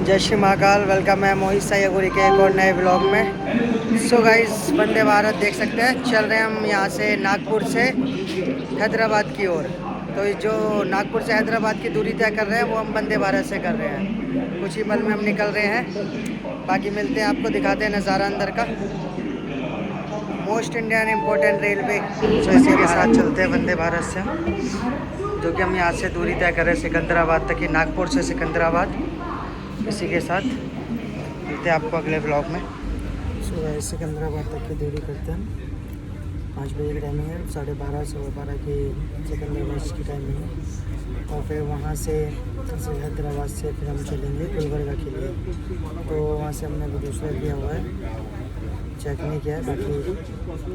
जय श्री महाकाल। वेलकम है मोहित सायागुरी के एक और नए ब्लॉग में। सो गाइस, वंदे भारत देख सकते हैं। चल रहे हैं हम यहाँ से नागपुर से हैदराबाद की ओर। तो जो नागपुर से हैदराबाद की दूरी तय कर रहे हैं वो हम वंदे भारत से कर रहे हैं। कुछ ही पल में हम निकल रहे हैं। बाकी मिलते हैं, आपको दिखाते हैं नज़ारा अंदर का। मोस्ट इंडियन इम्पोर्टेंट रेलवे, तो इसी के साथ चलते हैं वंदे भारत से, जो कि हम यहाँ से दूरी तय कर रहे हैं सिकंदराबाद तक की। नागपुर से सिकंदराबाद। इसी के साथ मिलते हैं आपको अगले ब्लॉग में। सुबह सिकंदराबाद तक की दूरी करते हैं। 5 बजे की टाइमिंग है, 12:30 12:15 की सिकंदराबाद की टाइमिंग है। और फिर वहाँ से हैदराबाद से फिर हम चलेंगे गुलबर्गा के लिए। तो वहाँ से हमने भी दूसरा किया हुआ है, चेक नहीं किया है। बाकी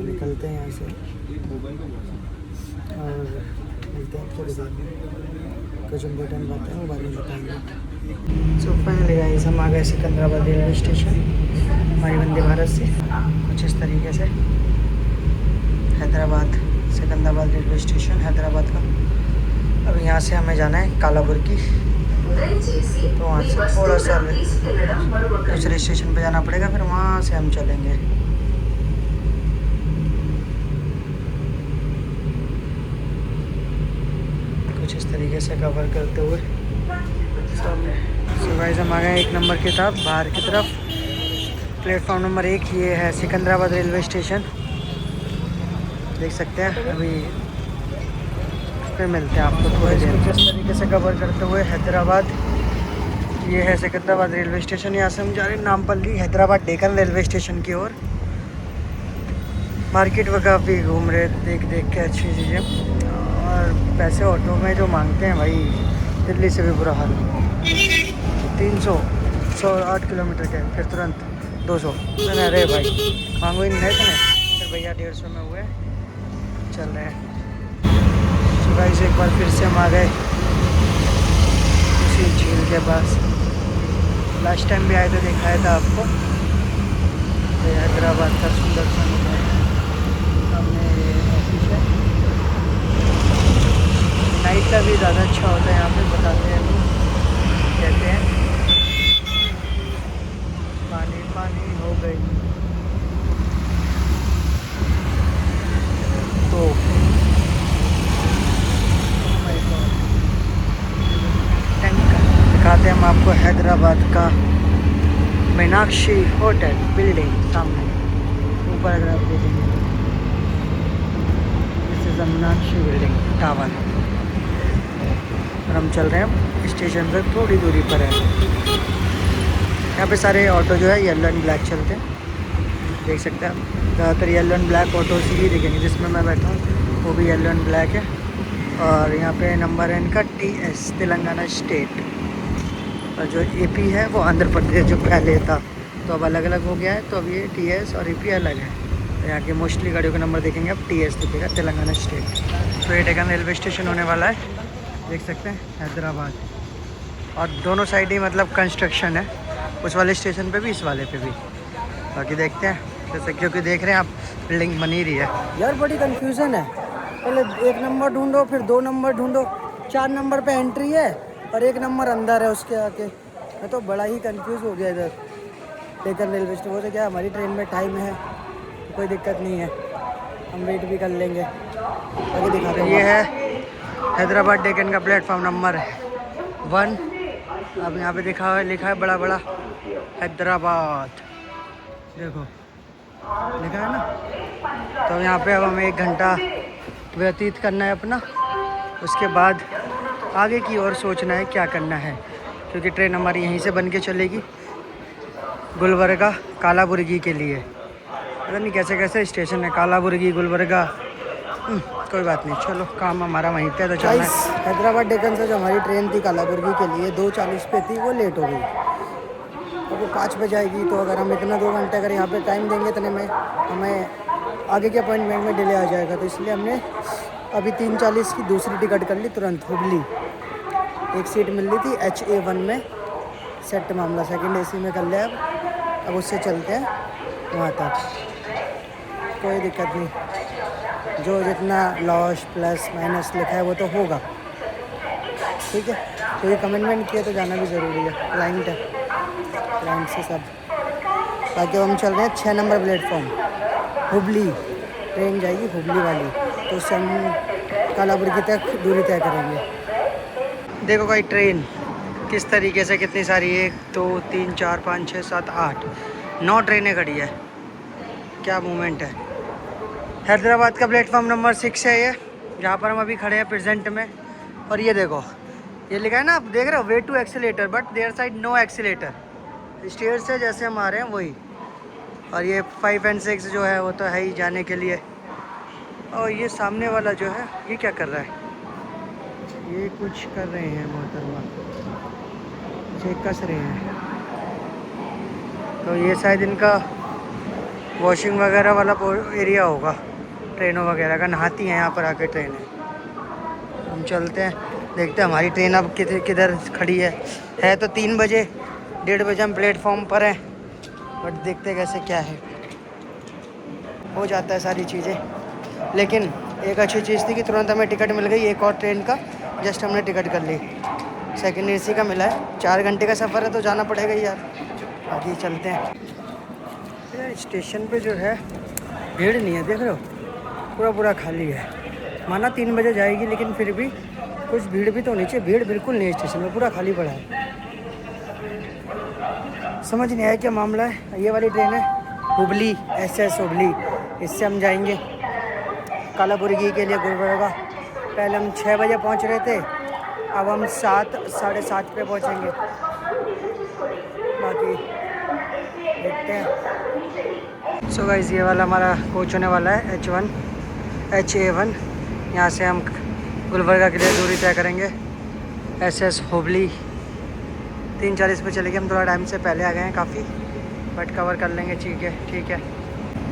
निकलते हैं यहाँ से और मिलते हैं थोड़ी देर में। कुछ इम्पोर्टेंट बातें हैं वो बाद में बताएंगे। सो फाइनली गाइस, हम आ गए सिकंदराबाद रेलवे स्टेशन हमारी वंदे भारत से। कुछ इस तरीके से हैदराबाद सिकंदराबाद रेलवे स्टेशन हैदराबाद का। अब यहाँ से हमें जाना है कालाबुर्गी। तो वहाँ से थोड़ा सा दूसरे स्टेशन पे जाना पड़ेगा, फिर वहाँ से हम चलेंगे। कुछ इस तरीके से कवर करते हुए सामने। सो गाइस, हम आ गए 1 नंबर की तरफ, बाहर की तरफ। प्लेटफॉर्म नंबर 1 ये है सिकंदराबाद रेलवे स्टेशन, देख सकते हैं। अभी फिर मिलते हैं आपको थोड़ी देर में। इस तरीके से कवर करते हुए हैदराबाद, ये है सिकंदराबाद रेलवे स्टेशन। यहाँ से हम जा रहे हैं नामपल्ली हैदराबाद डेक्कन रेलवे स्टेशन की ओर। मार्केट में काफ़ी घूम रहे, देख के अच्छी चीज़ें। और पैसे ऑटो में जो मांगते हैं भाई, दिल्ली से भी बुरा हाल। 300 108 किलोमीटर के, फिर तुरंत 200। मैंने अरे भाई मांगो ही नहीं है इतने। फिर भैया 150 में हुए, चल रहे हैं। तो गाइस, एक बार फिर से हम आ गए उसी झील के पास। लास्ट टाइम भी आए थे, दिखाया था आपको। तो हैदराबाद का सुंदर सा सामने ऑफिस है। नाइट का भी ज़्यादा अच्छा होता है यहाँ पे, बताते हैं लोग, कहते हैं। पानी पानी हो गई तो दिखाते हैं हम आपको हैदराबाद का मीनाक्षी होटल बिल्डिंग सामने ऊपर। अगर आप देखेंगे, this is the Meenakshi building tower. और हम चल रहे हैं स्टेशन पर, थोड़ी दूरी पर है। यहाँ पे सारे ऑटो जो है येलो एंड ब्लैक चलते हैं, देख सकते हैं आप। ज़्यादातर येलो एंड ब्लैक ऑटोस ही दिखेंगे। जिसमें मैं बैठा हूँ वो भी येलो एंड ब्लैक है। और यहाँ पे नंबर है इनका TS, तेलंगाना स्टेट। और जो AP है वो आंध्र प्रदेश जो पहले था, तो अब अलग अलग हो गया है। तो अब ये TS और AP अलग है। तो यहाँ के मोस्टली गाड़ियों का नंबर देखेंगे अब TS दिखेगा, तेलंगाना स्टेट। तो ये डेक्कन रेलवे स्टेशन होने वाला है, देख सकते हैं हैदराबाद। और दोनों साइड ही मतलब कंस्ट्रक्शन है, उस वाले स्टेशन पे भी, इस वाले पे भी। बाकी देखते हैं, जैसे क्योंकि देख रहे हैं आप बिल्डिंग बनी रही है। यार बड़ी कंफ्यूजन है, पहले 1 नंबर ढूंढो, फिर 2 नंबर ढूंढो, 4 नंबर पे एंट्री है और 1 नंबर अंदर है उसके आके। मैं तो बड़ा ही कंफ्यूज हो गया इधर डेक्कन रेलवे स्टेशन। वो तो क्या, हमारी ट्रेन में टाइम है, कोई दिक्कत नहीं है, हम वेट भी कर लेंगे। आगे दिखाते हैं। ये है हैदराबाद डेक्कन का प्लेटफॉर्म नंबर 1। अब यहाँ पे लिखा है बड़ा बड़ा हैदराबाद, देखो लिखा है ना। तो यहाँ पे अब हमें 1 घंटा व्यतीत करना है अपना। उसके बाद आगे की ओर सोचना है क्या करना है, क्योंकि ट्रेन हमारी यहीं से बन के चलेगी गुलबर्गा कालाबुर्गी के लिए। पता नहीं कैसे कैसे स्टेशन है, कालाबुर्गी, गुलबर्गा। कोई बात नहीं, चलो काम हमारा वहीं पे तो चलना है। हैदराबाद डेक्कन से जो हमारी ट्रेन थी कालाबुर्गी के लिए 2:40 पे थी, वो लेट हो गई। अब वो 5 बजे आएगी। तो अगर हम इतना 2 घंटे अगर यहाँ पे टाइम देंगे, इतने में हमें आगे के अपॉइंटमेंट में डिले आ जाएगा। तो इसलिए हमने अभी 3:40 की दूसरी टिकट कर ली तुरंत, हुबली। एक सीट मिल रही थी HA1 में, सेट मामला, सेकंड AC में कर लिया। अब उससे चलते हैं वहाँ तक, कोई दिक्कत नहीं। जो जितना लॉस प्लस माइनस लिखा है वो तो होगा, ठीक है। तो ये कमिटमेंट किया तो जाना भी ज़रूरी है, क्लाइंट है। क्लाइंट से सब। बाकी हम चल रहे हैं 6 नंबर प्लेटफॉर्म, हुबली। ट्रेन जाएगी हुबली वाली, तो उससे हम कालाबुर्गी तक दूरी तय करेंगे। देखो भाई ट्रेन किस तरीके से, कितनी सारी, 1 2 3 4 5 6 7 8 9 ट्रेनें खड़ी है। क्या मूवमेंट है। हैदराबाद का प्लेटफॉर्म नंबर 6 है ये, जहाँ पर हम अभी खड़े हैं प्रेजेंट में। और ये देखो, ये लिखा है ना, आप देख रहे हो, way to escalator, but there side no escalator. Stair से जैसे हम आ रहे हैं वही। और ये 5 और 6 जो है वो तो है ही जाने के लिए। और ये सामने वाला जो है ये क्या कर रहा है, ये कुछ कर रहे हैं मोहतरमा, चेक कस रहे हैं। तो ये शायद इनका वॉशिंग वगैरह वाला एरिया होगा, ट्रेनों वगैरह का। नहाती हैं यहाँ पर आके ट्रेनें। हम चलते हैं, देखते हैं हमारी ट्रेन अब किधर खड़ी है तो 3 बजे, 1:30 बजे हम प्लेटफॉर्म पर हैं। बट देखते हैं कैसे क्या है, हो जाता है सारी चीज़ें। लेकिन एक अच्छी चीज़ थी कि तुरंत हमें टिकट मिल गई एक और ट्रेन का, जस्ट हमने टिकट कर ली। सेकेंड AC का मिला है। 4 घंटे का सफ़र है तो जाना पड़ेगा यार। आगे चलते हैं। स्टेशन पे जो है भीड़ नहीं है, देख रहे हो, पूरा खाली है। माना 3 बजे जाएगी, लेकिन फिर भी कुछ भीड़ भी तो होनी चाहिए। भीड़ बिल्कुल नहीं है स्टेशन में, पूरा खाली पड़ा है। समझ नहीं आया क्या मामला है। ये वाली ट्रेन है हुबली, SS हुबली। इससे हम जाएंगे कालाबुर्गी के लिए, गुलबर्गा। पहले हम 6 बजे पहुंच रहे थे, अब हम 7 साढ़े 7 पे पहुंचेंगे। बाकी देखते हैं। सो गाइस, ये वाला हमारा कोच होने वाला है HA1। यहाँ से हम गुलबर्गा के लिए दूरी तय करेंगे। SS हुबली 3:40 पे चलेगी। हम थोड़ा टाइम से पहले आ गए हैं काफ़ी, बट कवर कर लेंगे। ठीक है।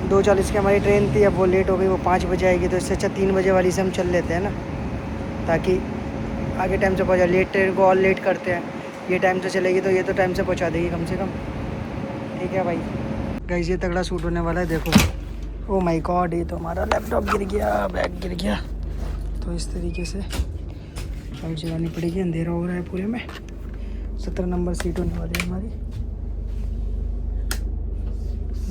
2:40 की हमारी ट्रेन थी, अब वो लेट हो गई, वो 5 बजे आएगी। तो इससे अच्छा 3 बजे वाली से हम चल लेते हैं ना, ताकि आगे टाइम से पहुँचा। लेट ट्रेन को और लेट करते हैं। ये टाइम से चलेगी तो ये तो टाइम से पहुँचा देगी कम से कम। ठीक है भाई। गाइस, ये तगड़ा शूट होने वाला है, देखो। ओ माय गॉड, ये तो हमारा लैपटॉप गिर गया, बैग गिर गया। तो इस तरीके से लाइट जलानी पड़ेगी, अंधेरा हो रहा है पूरे में। 17 नंबर सीट होने वाली है हमारी।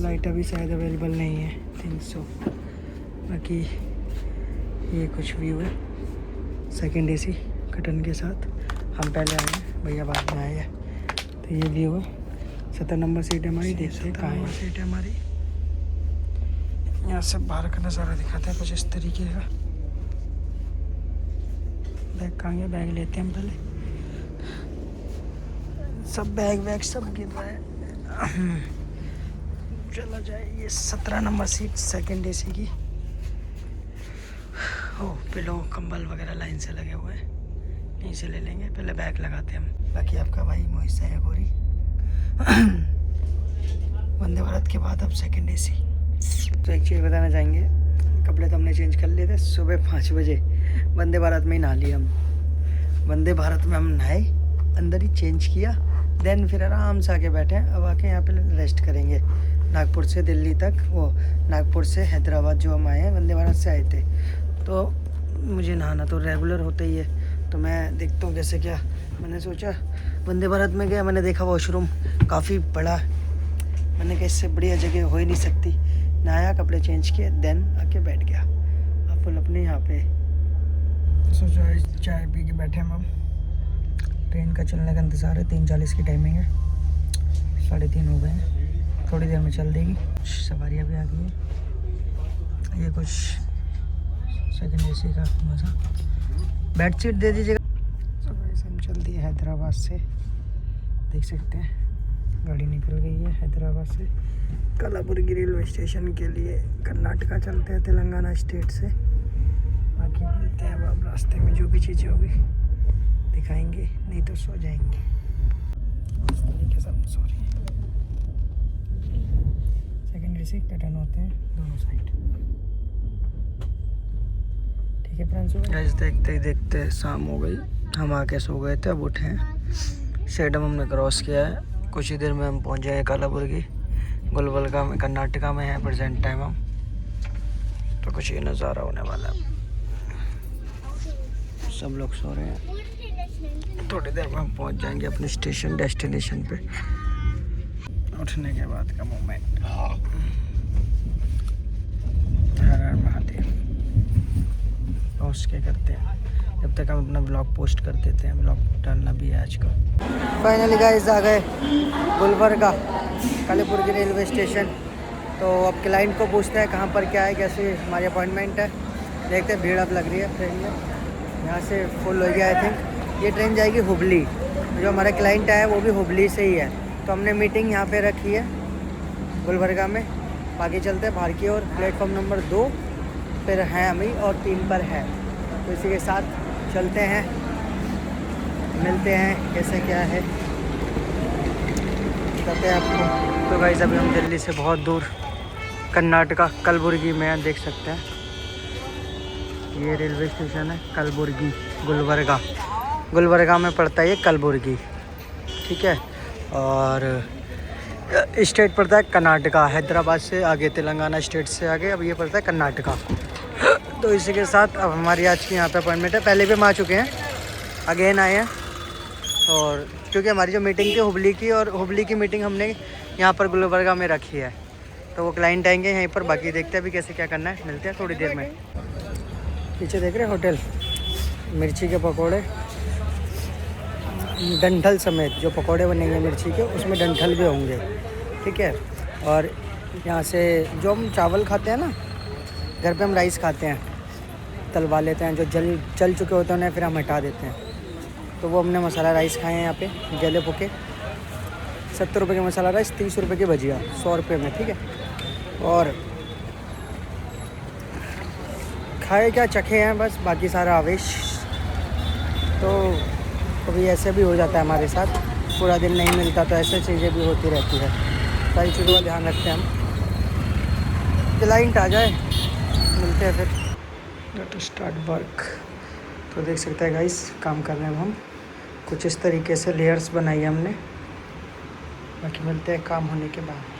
लाइट अभी शायद अवेलेबल नहीं है, 300। बाकी ये कुछ व्यू है सेकेंड AC कर्टन के साथ। हम पहले आए हैं, भैया बाद में आए हैं। तो ये व्यू है, 17 नंबर सीट है हमारी। देखते हैं कहाँ है सीट है हमारी। यहाँ से बाहर का नज़ारा दिखाते हैं कुछ इस तरीके का। बैग कहाँ गया, बैग लेते हैं हम पहले। सब बैग सब गिर रहा है। चला जाए। ये 17 नंबर सीट सेकेंड AC की। ओ, पिलो कंबल वगैरह लाइन से लगे हुए हैं, यहीं से ले लेंगे। पहले बैग लगाते हैं हम। बाकी आपका भाई मोहित है गोरी। वंदे भारत के बाद अब सेकेंड AC। तो एक चीज़ बताना चाहेंगे, कपड़े तो हमने चेंज कर लिए थे सुबह 5 बजे। वंदे भारत में ही नहा लिया हम। वंदे भारत में हम नहाए, अंदर ही चेंज किया, देन फिर आराम से आके बैठे हैं। अब आके यहाँ पे रेस्ट करेंगे। नागपुर से दिल्ली तक, वो नागपुर से हैदराबाद जो हम आए हैं, वंदे भारत से आए थे। तो मुझे नहाना तो रेगुलर होता ही है, तो मैं देखता हूँ कैसे क्या। मैंने सोचा वंदे भारत में गया, मैंने देखा वॉशरूम काफ़ी बड़ा। मैंने कहा इससे बढ़िया जगह हो ही नहीं सकती। नहाया, कपड़े चेंज किए, देन आके बैठ गया। अपन अपने यहाँ पे सोचा चाय पी के बैठे हम। ट्रेन का चलने का इंतज़ार है। 3:40 की टाइमिंग है, 3:30 हो गए हैं। थोड़ी देर में चल देगी। सवारियाँ भी आ गई हैं। ये कुछ सेकेंड AC का मज़ा। बेड शीट दे दीजिएगा। हम चल दिए हैदराबाद से, देख सकते हैं गाड़ी निकल गई है हैदराबाद से कालाबुर्गी रेलवे स्टेशन के लिए। कर्नाटका चलते हैं, तेलंगाना स्टेट से। बाकी मिलते हैं अब रास्ते में, जो भी चीज़ें होगी दिखाएंगे, नहीं तो सो जाएंगे। इस तरीके से हम सो रहे हैं। सेकेंड AC पैटर्न होते हैं दोनों साइड। ठीक है फ्रेंड्स, देखते ही देखते शाम हो गई। हम आके सो गए थे, अब उठे हैं। सेडम हमने क्रॉस किया है। कुछ ही देर में हम पहुंच जाएंगे कालाबुर्गी। गुलबर्गा में, कर्नाटका में है प्रेजेंट टाइम हम। तो कुछ ये नज़ारा होने वाला है। सब लोग सो रहे हैं। थोड़ी देर में हम पहुंच जाएंगे अपने स्टेशन डेस्टिनेशन पे। उठने के बाद का मोमेंट। हर हर महादेव। पोस्ट क्या करते हैं जब तक हम अपना ब्लॉग पोस्ट कर देते हैं। ब्लॉग डालना भी है आज का। फाइनली गाइस आ गए गुलबर्गा कालीपुर की रेलवे स्टेशन। तो अब क्लाइंट को पूछते हैं कहाँ पर क्या है, कैसे हमारी अपॉइंटमेंट है। देखते हैं भीड़ अब लग रही है ट्रेन में, यहाँ से फुल हो गया आई थिंक। ये ट्रेन जाएगी हुबली, जो हमारा क्लाइंट है वो भी हुबली से ही है। तो हमने मीटिंग यहाँ पे रखी है गुलबर्गा में। बाकी चलते हैं बाहर की ओर। प्लेटफॉर्म नंबर 2 फिर है हमें और 3 पर है। तो इसी के साथ चलते हैं, मिलते हैं कैसे क्या है, बताते हैं आपको। तो गाइस अभी हम दिल्ली से बहुत दूर कर्नाटका कलबुर्गी में देख सकते हैं। ये रेलवे स्टेशन है कलबुर्गी गुलबर्गा। गुलबर्गा में पड़ता है ये कलबुर्गी, ठीक है। और स्टेट पड़ता है कर्नाटका, हैदराबाद से आगे, तेलंगाना स्टेट से आगे अब ये पड़ता है कर्नाटका। तो इसी के साथ अब हमारी आज की यहाँ पे अपॉइंटमेंट है। पहले भी हम आ चुके हैं, अगेन आए हैं। और क्योंकि हमारी जो मीटिंग थी हुबली की, और हुबली की मीटिंग हमने यहाँ पर गुलबर्गा में रखी है। तो वो क्लाइंट आएंगे यहीं पर, बाकी देखते हैं अभी कैसे क्या करना है। मिलते हैं थोड़ी देर में। पीछे देख रहे हैं होटल, मिर्ची के पकोड़े डंठल समेत, जो पकोड़े बनेंगे मिर्ची के उसमें डंठल भी होंगे, ठीक है। और यहाँ से जो हम चावल खाते हैं ना, घर पे हम राइस खाते हैं, तलवा लेते हैं, जो जल चुके होते हैं उन्हें फिर हम हटा देते हैं। तो वो हमने मसाला राइस खाए हैं यहाँ पे, जले पुके। 70 रुपये के मसाला राइस, 30 रुपये की भजिया, 100 रुपये में, ठीक है। और खाए क्या चखे हैं बस, बाकी सारा आवेश। तो कभी ऐसे भी हो जाता है हमारे साथ, पूरा दिन नहीं मिलता तो ऐसे चीज़ें भी होती रहती है। सारी चीज़ों का ध्यान रखते हैं हम। क्लाइंट आ जाए मिलते हैं फिर टू स्टार्ट वर्क। तो देख सकते हैं गाइस काम कर रहे हैं हम कुछ इस तरीके से, लेयर्स बनाई है हमने। बाकी मिलते हैं काम होने के बाद।